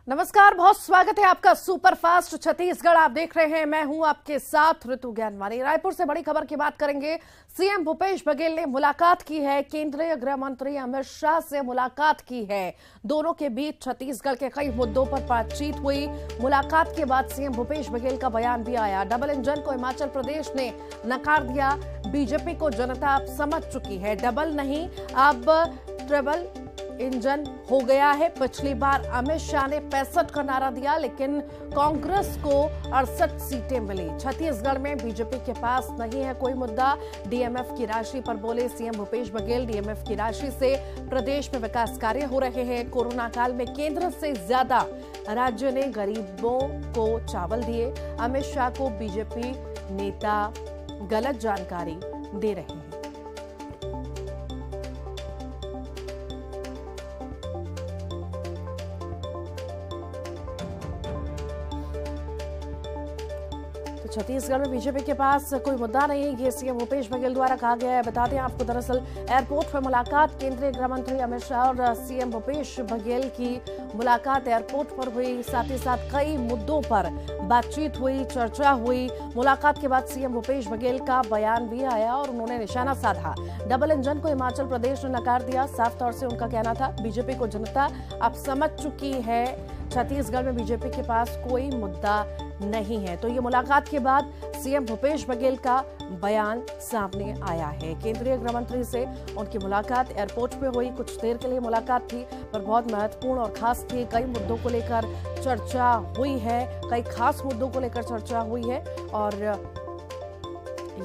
नमस्कार, बहुत स्वागत है आपका सुपरफास्ट छत्तीसगढ़। आप देख रहे हैं, मैं हूं आपके साथ ऋतु ज्ञानवानी। रायपुर से बड़ी खबर की बात करेंगे। सीएम भूपेश बघेल ने मुलाकात की है, केंद्रीय गृह मंत्री अमित शाह से मुलाकात की है। दोनों के बीच छत्तीसगढ़ के कई मुद्दों पर बातचीत हुई। मुलाकात के बाद सीएम भूपेश बघेल का बयान भी आया। डबल इंजन को हिमाचल प्रदेश ने नकार दिया। बीजेपी को जनता अब समझ चुकी है, डबल नहीं अब ट्रिपल इंजन हो गया है। पिछली बार अमित शाह ने 65 का नारा दिया, लेकिन कांग्रेस को 68 सीटें मिली। छत्तीसगढ़ में बीजेपी के पास नहीं है कोई मुद्दा। डीएमएफ की राशि पर बोले सीएम भूपेश बघेल, डीएमएफ की राशि से प्रदेश में विकास कार्य हो रहे हैं। कोरोना काल में केंद्र से ज्यादा राज्य ने गरीबों को चावल दिए। अमित शाह को बीजेपी नेता गलत जानकारी दे रहे हैं। छत्तीसगढ़ में बीजेपी के पास कोई मुद्दा नहीं, ये सीएम भूपेश बघेल द्वारा कहा गया है। बता दें आपको, दरअसल एयरपोर्ट पर मुलाकात केंद्रीय गृह मंत्री अमित शाह और सीएम भूपेश बघेल की मुलाकात एयरपोर्ट पर हुई। साथ ही साथ कई मुद्दों पर बातचीत हुई, चर्चा हुई। मुलाकात के बाद सीएम भूपेश बघेल का बयान भी आया और उन्होंने निशाना साधा। डबल इंजन को हिमाचल प्रदेश ने नकार दिया। साफ तौर से उनका कहना था, बीजेपी को जनता अब समझ चुकी है, छत्तीसगढ़ में बीजेपी के पास कोई मुद्दा नहीं है। तो ये मुलाकात के बाद सीएम भूपेश बघेल का बयान सामने आया है। केंद्रीय गृह मंत्री से उनकी मुलाकात एयरपोर्ट पे हुई। कुछ देर के लिए मुलाकात थी, पर बहुत महत्वपूर्ण और खास थी। कई मुद्दों को लेकर चर्चा हुई है, कई खास मुद्दों को लेकर चर्चा हुई है। और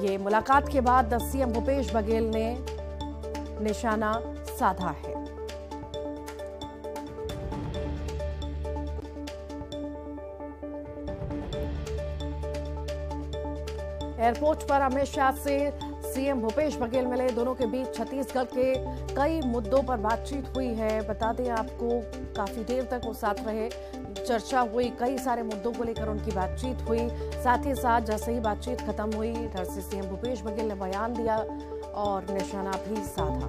ये मुलाकात के बाद सीएम भूपेश बघेल ने निशाना साधा है। एयरपोर्ट पर अमित शाह से सीएम भूपेश बघेल मिले। दोनों के बीच छत्तीसगढ़ के कई मुद्दों पर बातचीत हुई है। बता दें आपको, काफी देर तक वो साथ रहे, चर्चा हुई, कई सारे मुद्दों को लेकर उनकी बातचीत हुई। साथ ही साथ जैसे ही बातचीत खत्म हुई, इधर से सीएम भूपेश बघेल ने बयान दिया और निशाना भी साधा।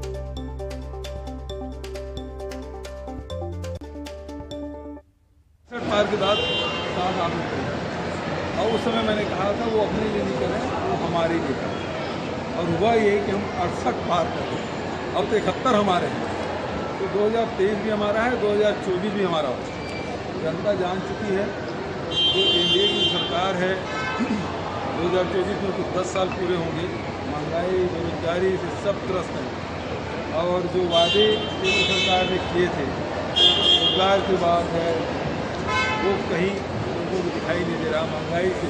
पार के बाद और उस समय मैंने कहा था वो अपने लिए नहीं करें, वो हमारे लिए करें। और हुआ ये कि हम 68 पार करें। अब तो 71 हमारे हैं। तो 2023 भी हमारा है, 2024 भी हमारा हो। जनता जान चुकी है, जो एनडीए की सरकार है 2024 में कुछ 10 साल पूरे होंगे। महंगाई, बेरोजगारी से सब त्रस्त हैं। और जो वादे केंद्र सरकार ने किए थे, रोजगार की बात है, वो कहीं उनको दिखाई नहीं दे रहा। महंगाई से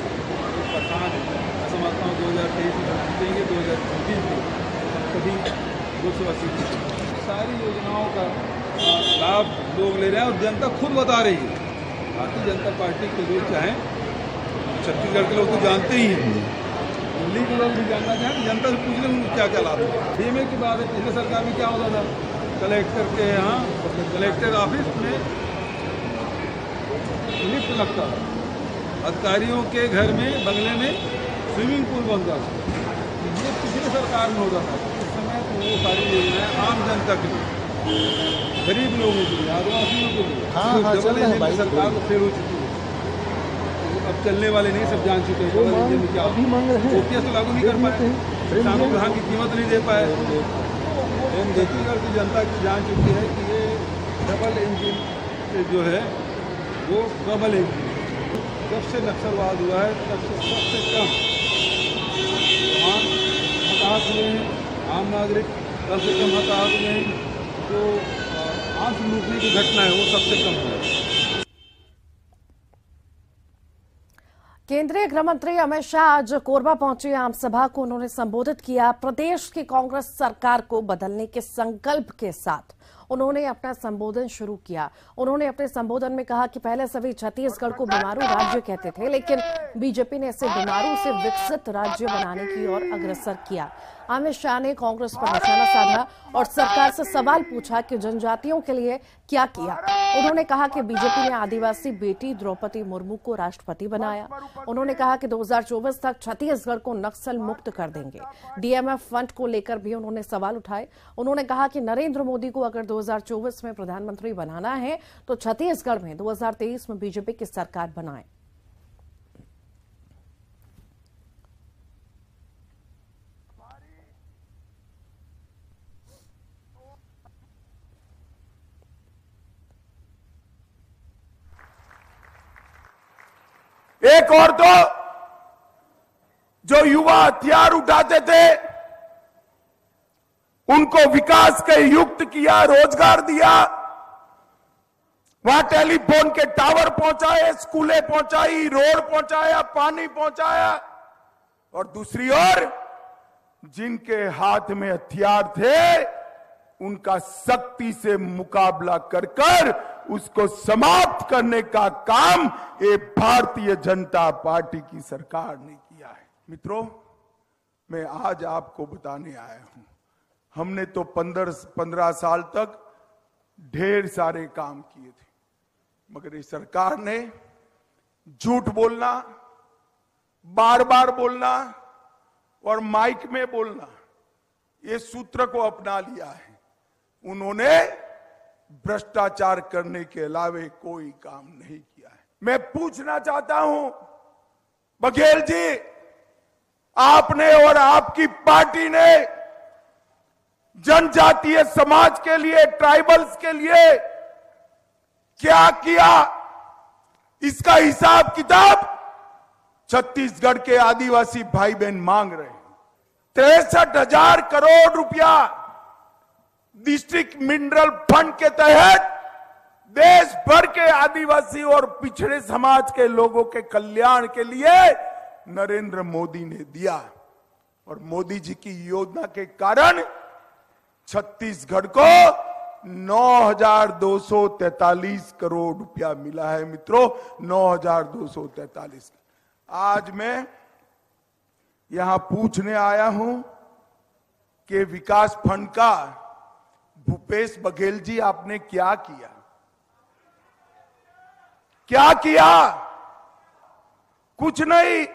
परेशान है। मैं समझता हूँ 2023 में जीतेंगे, 2024 में हम कभी 280 सारी योजनाओं का लाभ लोग ले रहे हैं और जनता खुद बता रही है। भारतीय जनता पार्टी के लोग चाहें, छत्तीसगढ़ के लोग तो जानते ही हैं, दिल्ली के लोग भी जानना चाहें, जनता से पूछ लें क्या क्या लाभ है। डीएमए की बात है, पिछले सरकार में क्या होता था, कलेक्टर के यहाँ कलेक्टर ऑफिस में लिफ्ट लगता था, अधिकारियों के घर में बंगले में स्विमिंग पूल बनता था। ये पिछले सरकार में होता था। उस समय तो वो सारी योजनाएं आम जनता के लिए, गरीब लोगों के लिए, आदिवासियों के लिए सरकार तो फेल हो चुकी है। तो अब चलने वाले नहीं, सब जान चुके हैं क्या ओपीएस तो लागू नहीं कर पाए, किसानों को धान की कीमत नहीं दे पाए। छत्तीसगढ़ की जनता की जान चुकी है कि ये डबल इंजन जो है वो डबल इंजन। जब से नक्सलवाद हुआ है तब से सबसे कम हताहत हुए हैं आम नागरिक, सबसे कम हताहत हुए हैं। जो आंख लूटने की घटना है वो सबसे कम हुआ है। केंद्रीय गृह मंत्री अमित शाह आज कोरबा पहुंचे। आम सभा को उन्होंने संबोधित किया। प्रदेश की कांग्रेस सरकार को बदलने के संकल्प के साथ उन्होंने अपना संबोधन शुरू किया। उन्होंने अपने संबोधन में कहा कि पहले सभी छत्तीसगढ़ को बीमारू राज्य कहते थे, लेकिन बीजेपी ने इसे बीमारू से विकसित राज्य बनाने की ओर अग्रसर किया। अमित शाह ने कांग्रेस पर निशाना साधा और सरकार से सवाल पूछा कि जनजातियों के लिए क्या किया। उन्होंने कहा कि बीजेपी ने आदिवासी बेटी द्रौपदी मुर्मू को राष्ट्रपति बनाया। उन्होंने कहा कि 2024 तक छत्तीसगढ़ को नक्सल मुक्त कर देंगे। डीएमएफ फंड को लेकर भी उन्होंने सवाल उठाए। उन्होंने कहा कि नरेंद्र मोदी को अगर 2024 में प्रधानमंत्री बनाना है तो छत्तीसगढ़ में 2023 में बीजेपी की सरकार बनाए। एक और तो जो युवा हथियार उठाते थे उनको विकास के युक्त किया, रोजगार दिया, वहां टेलीफोन के टावर पहुंचाए, स्कूलें पहुंचाई, रोड पहुंचाया, पानी पहुंचाया। और दूसरी ओर जिनके हाथ में हथियार थे उनका सख्ती से मुकाबला कर उसको समाप्त करने का काम ये भारतीय जनता पार्टी की सरकार ने किया है। मित्रों, मैं आज आपको बताने आया हूं, हमने तो 15 साल तक ढेर सारे काम किए थे, मगर इस सरकार ने झूठ बोलना, बार बार बोलना और माइक में बोलना, ये सूत्र को अपना लिया है। उन्होंने भ्रष्टाचार करने के अलावे कोई काम नहीं किया है। मैं पूछना चाहता हूं बघेल जी, आपने और आपकी पार्टी ने जनजातीय समाज के लिए, ट्राइबल्स के लिए क्या किया? इसका हिसाब किताब छत्तीसगढ़ के आदिवासी भाई बहन मांग रहे हैं। 63,000 करोड़ रुपया डिस्ट्रिक्ट मिनरल फंड के तहत देश भर के आदिवासी और पिछड़े समाज के लोगों के कल्याण के लिए नरेंद्र मोदी ने दिया। और मोदी जी की योजना के कारण छत्तीसगढ़ को 9,243 करोड़ रुपया मिला है। मित्रों, 9,243। आज मैं यहां पूछने आया हूं कि विकास फंड का भूपेश बघेल जी आपने क्या किया? क्या किया? कुछ नहीं।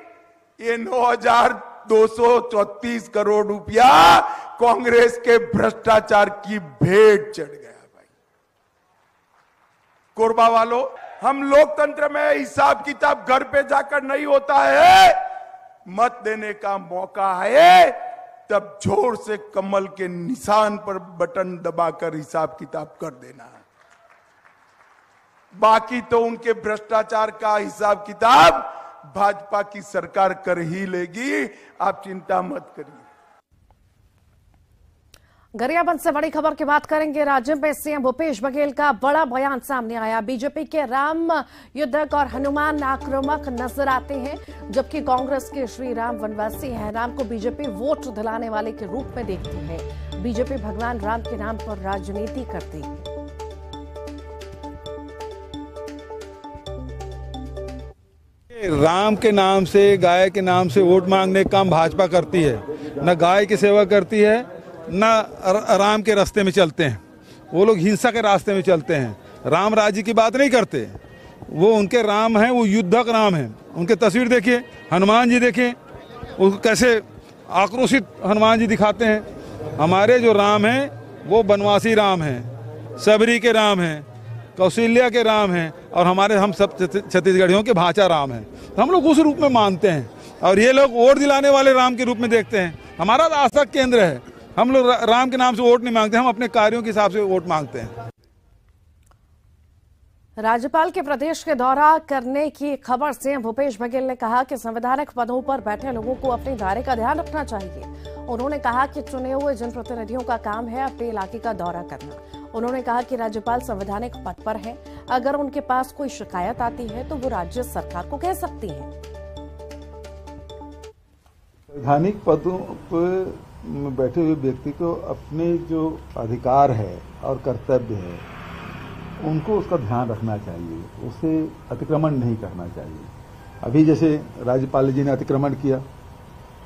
ये 9,234 करोड़ रुपया कांग्रेस के भ्रष्टाचार की भेंट चढ़ गया। भाई कोरबा वालों, हम लोकतंत्र में हिसाब किताब घर पे जाकर नहीं होता है, मत देने का मौका है तब जोर से कमल के निशान पर बटन दबाकर हिसाब किताब कर देना है। बाकी तो उनके भ्रष्टाचार का हिसाब किताब भाजपा की सरकार कर ही लेगी, आप चिंता मत करिए। गरियाबंद से बड़ी खबर की बात करेंगे। राज्य में सीएम भूपेश बघेल का बड़ा बयान सामने आया। बीजेपी के राम युद्धक और हनुमान आक्रामक नजर आते हैं, जबकि कांग्रेस के श्री राम वनवासी हैं। राम को बीजेपी वोट दिलाने वाले के रूप में देखती है। बीजेपी भगवान राम के नाम पर राजनीति करती है। राम के नाम से, गाय के नाम से वोट मांगने का काम भाजपा करती है। न गाय की सेवा करती है, न राम के रास्ते में चलते हैं। वो लोग हिंसा के रास्ते में चलते हैं। राम राज्य की बात नहीं करते। वो उनके राम हैं, वो युद्धक राम हैं। उनके तस्वीर देखिए, हनुमान जी देखिए, वो कैसे आक्रोशित हनुमान जी दिखाते हैं। हमारे जो राम हैं वो बनवासी राम हैं, सबरी के राम हैं, कौशल्या के राम हैं, और हम सब छत्तीसगढ़ियों के भाषा राम हैं। तो हम लोग उस रूप में मानते हैं, और ये लोग वोट दिलाने वाले राम के रूप में देखते हैं। हमारा आस्था केंद्र है। हम लोग राम के नाम से वोट नहीं मांगते, हम अपने कार्यों के हिसाब से वोट मांगते हैं। राज्यपाल के प्रदेश के दौरा करने की खबर से भूपेश बघेल ने कहा कि संवैधानिक पदों पर बैठे लोगों को अपने दायरे का ध्यान रखना चाहिए। उन्होंने कहा कि चुने हुए जनप्रतिनिधियों का काम है अपने इलाके का दौरा करना। उन्होंने कहा कि राज्यपाल संवैधानिक पद पर हैं, अगर उनके पास कोई शिकायत आती है तो वो राज्य सरकार को कह सकती हैं। संवैधानिक पदों पर बैठे हुए व्यक्ति को अपने जो अधिकार है और कर्तव्य है उनको उसका ध्यान रखना चाहिए, उसे अतिक्रमण नहीं करना चाहिए। अभी जैसे राज्यपाल जी ने अतिक्रमण किया,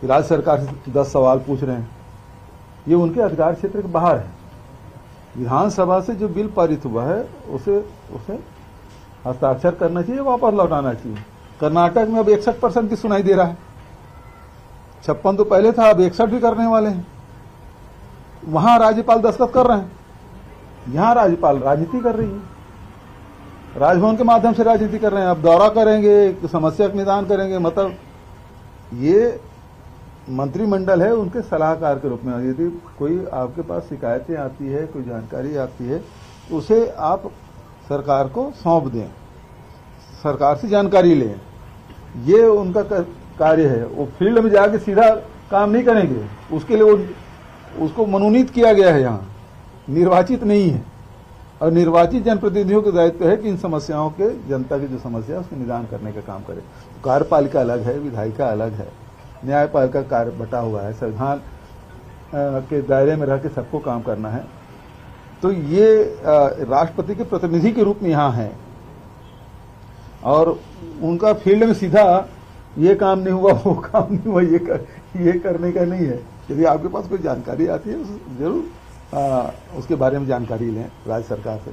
राज्य सरकार से 10 सवाल पूछ रहे हैं, ये उनके अधिकार क्षेत्र के बाहर है। विधानसभा से जो बिल पारित हुआ है उसे हस्ताक्षर करना चाहिए, वापस लौटाना चाहिए। कर्नाटक में अब 61% की सुनाई दे रहा है, 56 तो पहले था, अब 61 भी करने वाले हैं। वहां राज्यपाल दस्तखत कर रहे हैं, यहाँ राज्यपाल राजनीति कर रही है, राजभवन के माध्यम से राजनीति कर रहे हैं। अब दौरा करेंगे, समस्या का निदान करेंगे, मतलब ये मंत्रिमंडल है उनके सलाहकार के रूप में। यदि कोई आपके पास शिकायतें आती है, कोई जानकारी आती है, तो उसे आप सरकार को सौंप दें, सरकार से जानकारी लें, ये उनका कार्य है। वो फील्ड में जाके सीधा काम नहीं करेंगे, उसके लिए उसको मनोनीत किया गया है, यहाँ निर्वाचित नहीं है। और निर्वाचित जनप्रतिनिधियों का दायित्व है कि इन समस्याओं के, जनता की जो समस्या है उसके निदान करने का काम करे। कार्यपालिका अलग है, विधायिका अलग है, न्यायपालिका कार्य बटा हुआ है, संविधान के दायरे में रह के सबको काम करना है। तो ये राष्ट्रपति के प्रतिनिधि के रूप में यहाँ है और उनका फील्ड में सीधा ये काम नहीं हुआ, वो काम नहीं हुआ, ये करने का नहीं है। यदि आपके पास कोई जानकारी आती है जरूर उसके बारे में जानकारी लें राज्य सरकार से।